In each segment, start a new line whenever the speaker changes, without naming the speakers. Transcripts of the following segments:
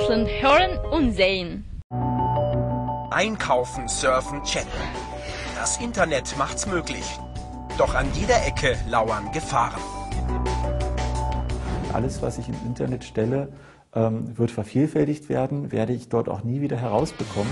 Surfen, Hören und Sehen.
Einkaufen, surfen, chatten. Das Internet macht's möglich. Doch an jeder Ecke lauern Gefahren.
Alles, was ich im Internet stelle, wird vervielfältigt werden, werde ich dort auch nie wieder herausbekommen.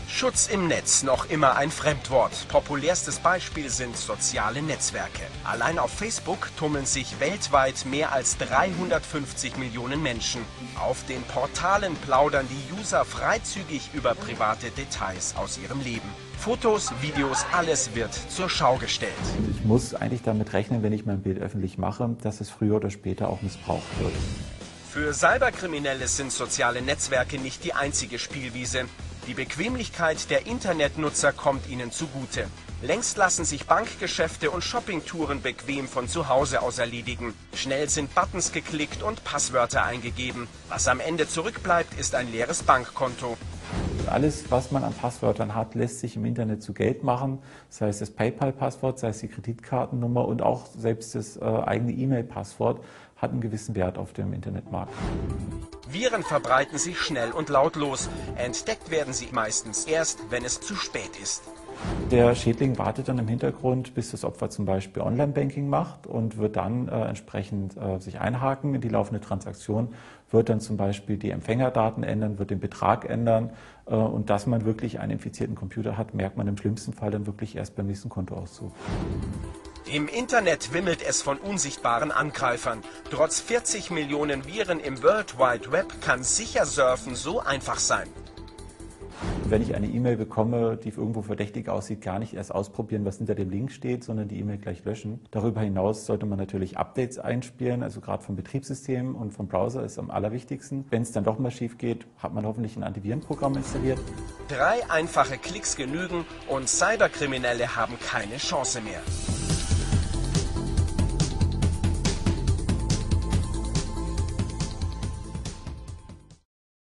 Schutz im Netz, noch immer ein Fremdwort. Populärstes Beispiel sind soziale Netzwerke. Allein auf Facebook tummeln sich weltweit mehr als 350 Millionen Menschen. Auf den Portalen plaudern die User freizügig über private Details aus ihrem Leben. Fotos, Videos, alles wird zur Schau gestellt.
Ich muss eigentlich damit rechnen, wenn ich mein Bild öffentlich mache, dass es früher oder später auch missbraucht wird.
Für Cyberkriminelle sind soziale Netzwerke nicht die einzige Spielwiese. Die Bequemlichkeit der Internetnutzer kommt ihnen zugute. Längst lassen sich Bankgeschäfte und Shoppingtouren bequem von zu Hause aus erledigen. Schnell sind Buttons geklickt und Passwörter eingegeben. Was am Ende zurückbleibt, ist ein leeres Bankkonto.
Alles, was man an Passwörtern hat, lässt sich im Internet zu Geld machen. Sei es das PayPal-Passwort, sei es die Kreditkartennummer und auch selbst das eigene E-Mail-Passwort hat einen gewissen Wert auf dem Internetmarkt.
Viren verbreiten sich schnell und lautlos. Entdeckt werden sie meistens erst, wenn es zu spät ist.
Der Schädling wartet dann im Hintergrund, bis das Opfer zum Beispiel Online-Banking macht und wird dann entsprechend sich einhaken in die laufende Transaktion, wird dann zum Beispiel die Empfängerdaten ändern, wird den Betrag ändern und dass man wirklich einen infizierten Computer hat, merkt man im schlimmsten Fall dann wirklich erst beim nächsten Kontoauszug.
Im Internet wimmelt es von unsichtbaren Angreifern. Trotz 40 Millionen Viren im World Wide Web kann sicher surfen so einfach sein.
Wenn ich eine E-Mail bekomme, die irgendwo verdächtig aussieht, gar nicht erst ausprobieren, was hinter dem Link steht, sondern die E-Mail gleich löschen. Darüber hinaus sollte man natürlich Updates einspielen, also gerade vom Betriebssystem und vom Browser ist am allerwichtigsten. Wenn es dann doch mal schief geht, hat man hoffentlich ein Antivirenprogramm installiert.
3 einfache Klicks genügen und Cyberkriminelle haben keine Chance mehr.